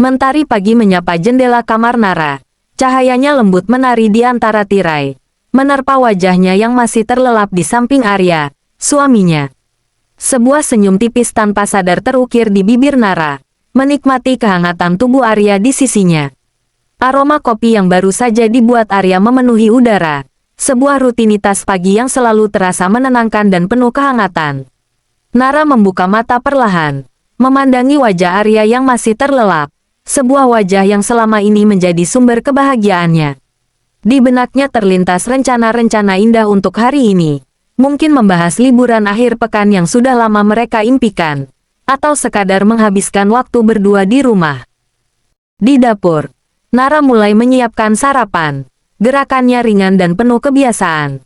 Mentari pagi menyapa jendela kamar Nara. Cahayanya lembut menari di antara tirai, menerpa wajahnya yang masih terlelap di samping Arya, suaminya. Sebuah senyum tipis tanpa sadar terukir di bibir Nara, menikmati kehangatan tubuh Arya di sisinya. Aroma kopi yang baru saja dibuat Arya memenuhi udara, sebuah rutinitas pagi yang selalu terasa menenangkan dan penuh kehangatan. Nara membuka mata perlahan, memandangi wajah Arya yang masih terlelap, sebuah wajah yang selama ini menjadi sumber kebahagiaannya. Di benaknya terlintas rencana-rencana indah untuk hari ini. Mungkin membahas liburan akhir pekan yang sudah lama mereka impikan, atau sekadar menghabiskan waktu berdua di rumah. Di dapur, Nara mulai menyiapkan sarapan. Gerakannya ringan dan penuh kebiasaan.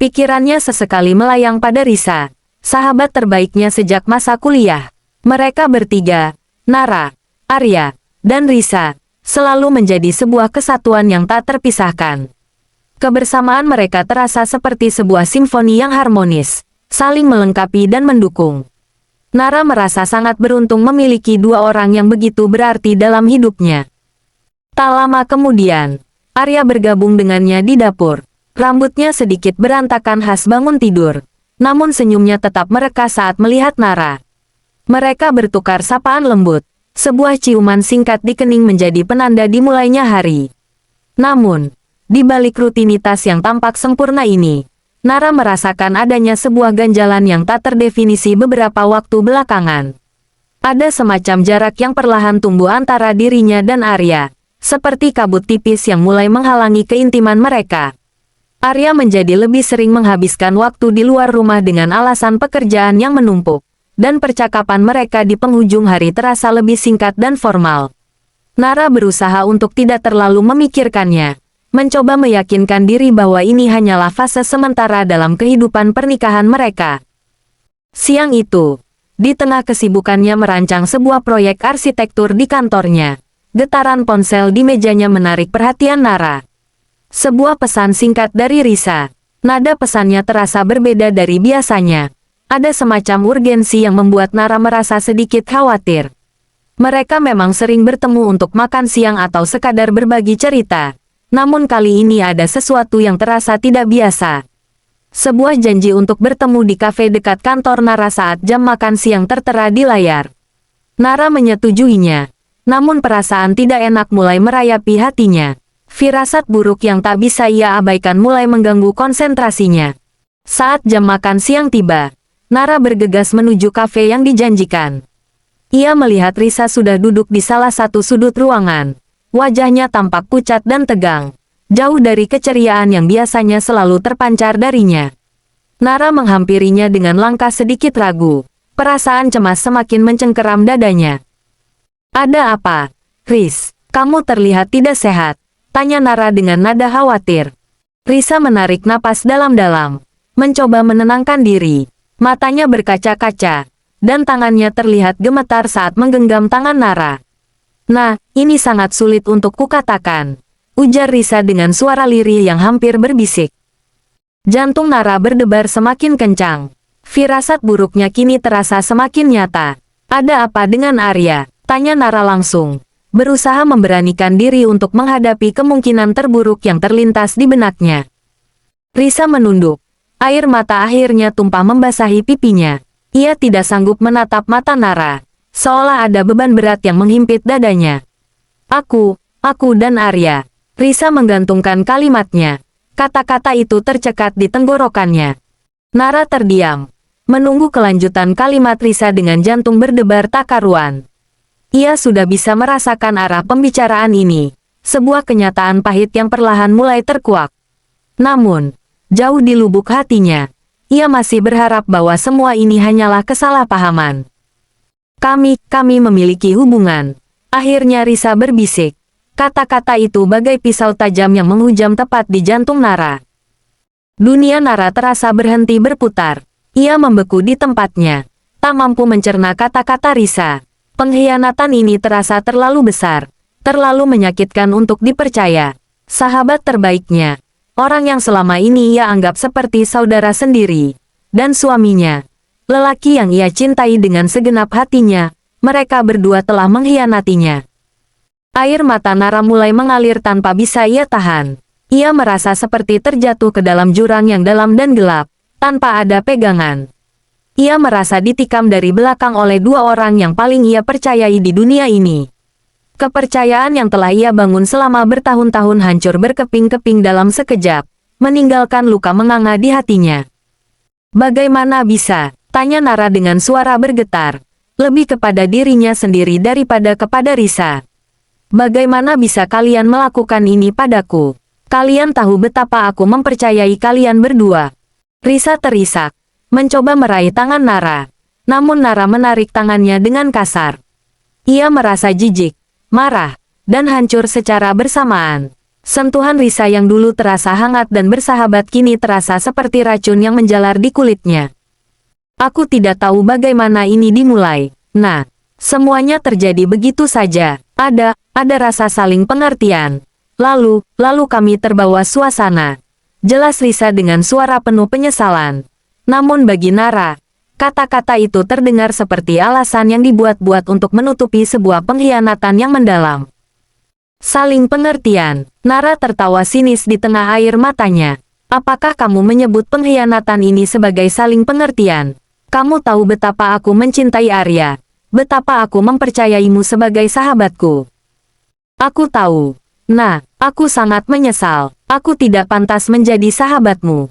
Pikirannya sesekali melayang pada Risa, sahabat terbaiknya sejak masa kuliah. Mereka bertiga, Nara, Arya, dan Risa, selalu menjadi sebuah kesatuan yang tak terpisahkan. Kebersamaan mereka terasa seperti sebuah simfoni yang harmonis, saling melengkapi dan mendukung. Nara merasa sangat beruntung memiliki dua orang yang begitu berarti dalam hidupnya. Tak lama kemudian, Arya bergabung dengannya di dapur. Rambutnya sedikit berantakan khas bangun tidur, namun senyumnya tetap mereka saat melihat Nara. Mereka bertukar sapaan lembut. Sebuah ciuman singkat di kening menjadi penanda dimulainya hari. Namun, di balik rutinitas yang tampak sempurna ini, Nara merasakan adanya sebuah ganjalan yang tak terdefinisi beberapa waktu belakangan. Ada semacam jarak yang perlahan tumbuh antara dirinya dan Arya, seperti kabut tipis yang mulai menghalangi keintiman mereka. Arya menjadi lebih sering menghabiskan waktu di luar rumah dengan alasan pekerjaan yang menumpuk, dan percakapan mereka di penghujung hari terasa lebih singkat dan formal. Nara berusaha untuk tidak terlalu memikirkannya, mencoba meyakinkan diri bahwa ini hanyalah fase sementara dalam kehidupan pernikahan mereka. Siang itu, di tengah kesibukannya merancang sebuah proyek arsitektur di kantornya, getaran ponsel di mejanya menarik perhatian Nara. Sebuah pesan singkat dari Risa. Nada pesannya terasa berbeda dari biasanya. Ada semacam urgensi yang membuat Nara merasa sedikit khawatir. Mereka memang sering bertemu untuk makan siang atau sekadar berbagi cerita. Namun kali ini ada sesuatu yang terasa tidak biasa. Sebuah janji untuk bertemu di kafe dekat kantor Nara saat jam makan siang tertera di layar. Nara menyetujuinya. Namun perasaan tidak enak mulai merayapi hatinya. Firasat buruk yang tak bisa ia abaikan mulai mengganggu konsentrasinya. Saat jam makan siang tiba, Nara bergegas menuju kafe yang dijanjikan. Ia melihat Risa sudah duduk di salah satu sudut ruangan. Wajahnya tampak pucat dan tegang, jauh dari keceriaan yang biasanya selalu terpancar darinya. Nara menghampirinya dengan langkah sedikit ragu. Perasaan cemas semakin mencengkeram dadanya. "Ada apa, Riz? Kamu terlihat tidak sehat," tanya Nara dengan nada khawatir. Risa menarik napas dalam-dalam, mencoba menenangkan diri. Matanya berkaca-kaca, dan tangannya terlihat gemetar saat menggenggam tangan Nara. "Nah, ini sangat sulit untuk kukatakan," ujar Risa dengan suara lirih yang hampir berbisik. Jantung Nara berdebar semakin kencang. Firasat buruknya kini terasa semakin nyata. "Ada apa dengan Arya?" tanya Nara langsung, berusaha memberanikan diri untuk menghadapi kemungkinan terburuk yang terlintas di benaknya. Risa menunduk. Air mata akhirnya tumpah membasahi pipinya. Ia tidak sanggup menatap mata Nara, seolah ada beban berat yang menghimpit dadanya. Aku dan Arya." Risa menggantungkan kalimatnya. Kata-kata itu tercekat di tenggorokannya. Nara terdiam, menunggu kelanjutan kalimat Risa dengan jantung berdebar tak karuan. Ia sudah bisa merasakan arah pembicaraan ini, sebuah kenyataan pahit yang perlahan mulai terkuak. Namun, jauh di lubuk hatinya, ia masih berharap bahwa semua ini hanyalah kesalahpahaman. Kami memiliki hubungan," akhirnya Risa berbisik. Kata-kata itu bagai pisau tajam yang menghujam tepat di jantung Nara. Dunia Nara terasa berhenti berputar. Ia membeku di tempatnya, tak mampu mencerna kata-kata Risa. Pengkhianatan ini terasa terlalu besar, terlalu menyakitkan untuk dipercaya. Sahabat terbaiknya, orang yang selama ini ia anggap seperti saudara sendiri, dan suaminya, lelaki yang ia cintai dengan segenap hatinya, mereka berdua telah mengkhianatinya. Air mata Nara mulai mengalir tanpa bisa ia tahan. Ia merasa seperti terjatuh ke dalam jurang yang dalam dan gelap, tanpa ada pegangan. Ia merasa ditikam dari belakang oleh dua orang yang paling ia percayai di dunia ini. Kepercayaan yang telah ia bangun selama bertahun-tahun hancur berkeping-keping dalam sekejap, meninggalkan luka menganga di hatinya. Bagaimana bisa? Tanya Nara dengan suara bergetar, lebih kepada dirinya sendiri daripada kepada Risa. Bagaimana bisa kalian melakukan ini padaku? Kalian tahu betapa aku mempercayai kalian berdua. Risa terisak, mencoba meraih tangan Nara. Namun Nara menarik tangannya dengan kasar. Ia merasa jijik, marah, dan hancur secara bersamaan. Sentuhan Risa yang dulu terasa hangat dan bersahabat kini terasa seperti racun yang menjalar di kulitnya. Aku tidak tahu bagaimana ini dimulai. Nah, semuanya terjadi begitu saja. Ada rasa saling pengertian. Lalu kami terbawa suasana. Jelas Risa dengan suara penuh penyesalan. Namun bagi Nara, kata-kata itu terdengar seperti alasan yang dibuat-buat untuk menutupi sebuah pengkhianatan yang mendalam. Saling pengertian. Nara tertawa sinis di tengah air matanya. Apakah kamu menyebut pengkhianatan ini sebagai saling pengertian? Kamu tahu betapa aku mencintai Arya. Betapa aku mempercayaimu sebagai sahabatku. Aku tahu. Nah, aku sangat menyesal. Aku tidak pantas menjadi sahabatmu.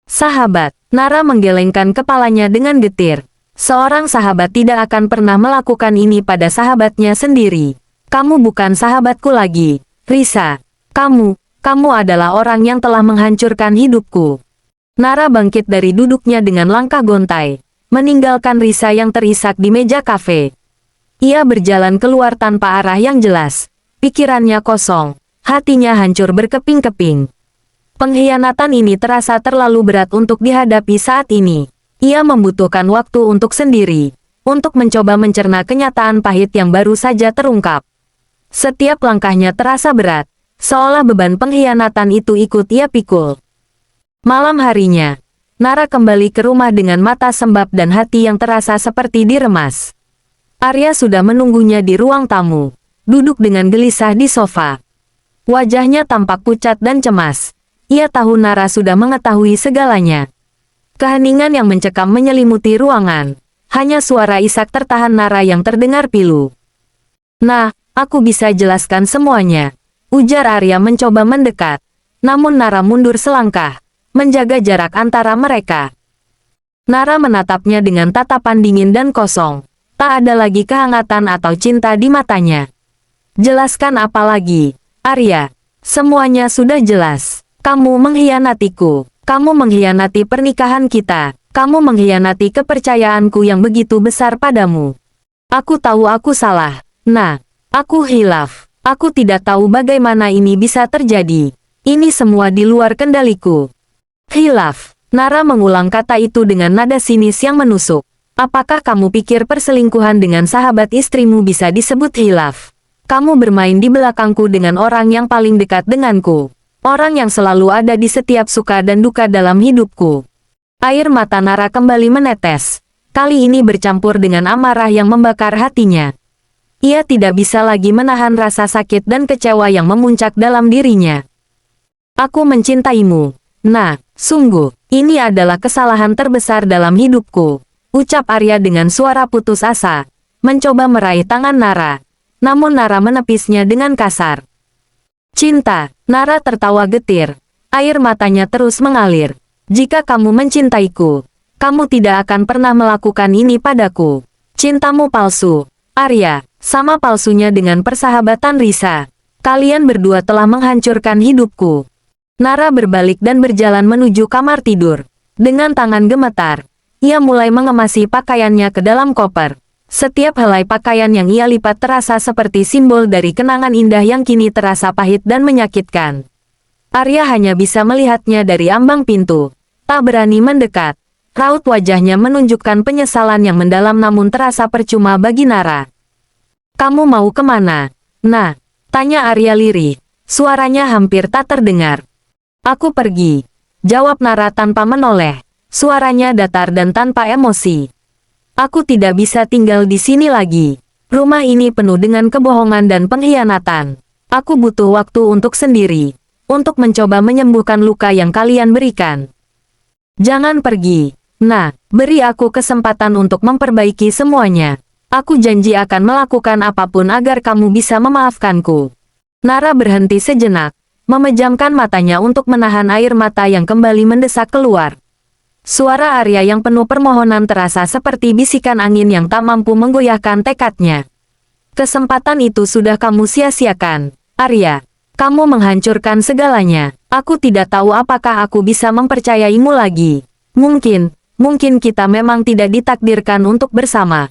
Sahabat. Nara menggelengkan kepalanya dengan getir. Seorang sahabat tidak akan pernah melakukan ini pada sahabatnya sendiri. Kamu bukan sahabatku lagi, Risa. Kamu adalah orang yang telah menghancurkan hidupku. Nara bangkit dari duduknya dengan langkah gontai, meninggalkan Risa yang terisak di meja kafe. Ia berjalan keluar tanpa arah yang jelas. Pikirannya kosong, hatinya hancur berkeping-keping. Pengkhianatan ini terasa terlalu berat untuk dihadapi saat ini. Ia membutuhkan waktu untuk sendiri, untuk mencoba mencerna kenyataan pahit yang baru saja terungkap. Setiap langkahnya terasa berat, seolah beban pengkhianatan itu ikut ia pikul. Malam harinya, Nara kembali ke rumah dengan mata sembab dan hati yang terasa seperti diremas. Arya sudah menunggunya di ruang tamu, duduk dengan gelisah di sofa. Wajahnya tampak pucat dan cemas. Ia tahu Nara sudah mengetahui segalanya. Keheningan yang mencekam menyelimuti ruangan. Hanya suara isak tertahan Nara yang terdengar pilu. Nah, aku bisa jelaskan semuanya. Ujar Arya mencoba mendekat. Namun Nara mundur selangkah, menjaga jarak antara mereka. Nara menatapnya dengan tatapan dingin dan kosong. Tak ada lagi kehangatan atau cinta di matanya. Jelaskan apa lagi, Arya? Semuanya sudah jelas. Kamu mengkhianatiku. Kamu mengkhianati pernikahan kita. Kamu mengkhianati kepercayaanku yang begitu besar padamu. Aku tahu aku salah. Nah, aku hilaf. Aku tidak tahu bagaimana ini bisa terjadi. Ini semua di luar kendaliku. Hilaf. Nara mengulang kata itu dengan nada sinis yang menusuk. Apakah kamu pikir perselingkuhan dengan sahabat istrimu bisa disebut hilaf? Kamu bermain di belakangku dengan orang yang paling dekat denganku. Orang yang selalu ada di setiap suka dan duka dalam hidupku. Air mata Nara kembali menetes. Kali ini bercampur dengan amarah yang membakar hatinya. Ia tidak bisa lagi menahan rasa sakit dan kecewa yang memuncak dalam dirinya. Aku mencintaimu. Nah, sungguh, ini adalah kesalahan terbesar dalam hidupku. Ucap Arya dengan suara putus asa. Mencoba meraih tangan Nara. Namun Nara menepisnya dengan kasar. Cinta. Nara tertawa getir. Air matanya terus mengalir. Jika kamu mencintaiku, kamu tidak akan pernah melakukan ini padaku. Cintamu palsu, Arya. Sama palsunya dengan persahabatan Risa. Kalian berdua telah menghancurkan hidupku. Nara berbalik dan berjalan menuju kamar tidur. Dengan tangan gemetar, ia mulai mengemasi pakaiannya ke dalam koper. Setiap helai pakaian yang ia lipat terasa seperti simbol dari kenangan indah yang kini terasa pahit dan menyakitkan. Arya hanya bisa melihatnya dari ambang pintu. Tak berani mendekat. Raut wajahnya menunjukkan penyesalan yang mendalam namun terasa percuma bagi Nara. Kamu mau kemana? Nah, tanya Arya lirih. Suaranya hampir tak terdengar. Aku pergi. Jawab Nara tanpa menoleh. Suaranya datar dan tanpa emosi. Aku tidak bisa tinggal di sini lagi. Rumah ini penuh dengan kebohongan dan pengkhianatan. Aku butuh waktu untuk sendiri, untuk mencoba menyembuhkan luka yang kalian berikan. Jangan pergi. Nah, beri aku kesempatan untuk memperbaiki semuanya. Aku janji akan melakukan apapun agar kamu bisa memaafkanku. Nara berhenti sejenak, memejamkan matanya untuk menahan air mata yang kembali mendesak keluar. Suara Arya yang penuh permohonan terasa seperti bisikan angin yang tak mampu menggoyahkan tekadnya. Kesempatan itu sudah kamu sia-siakan, Arya. Kamu menghancurkan segalanya. Aku tidak tahu apakah aku bisa mempercayaimu lagi. Mungkin kita memang tidak ditakdirkan untuk bersama.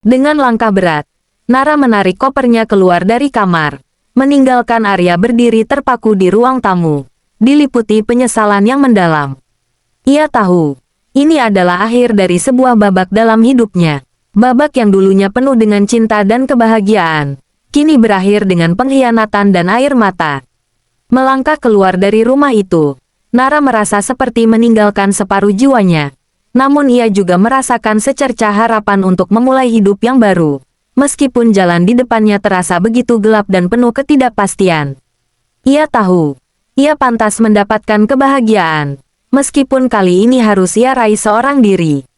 Dengan langkah berat, Nara menarik kopernya keluar dari kamar, meninggalkan Arya berdiri terpaku di ruang tamu, diliputi penyesalan yang mendalam. Ia tahu, ini adalah akhir dari sebuah babak dalam hidupnya. Babak yang dulunya penuh dengan cinta dan kebahagiaan, kini berakhir dengan pengkhianatan dan air mata. Melangkah keluar dari rumah itu, Nara merasa seperti meninggalkan separuh jiwanya. Namun ia juga merasakan secercah harapan untuk memulai hidup yang baru. Meskipun jalan di depannya terasa begitu gelap dan penuh ketidakpastian. Ia tahu, ia pantas mendapatkan kebahagiaan. Meskipun kali ini harus ia raih seorang diri.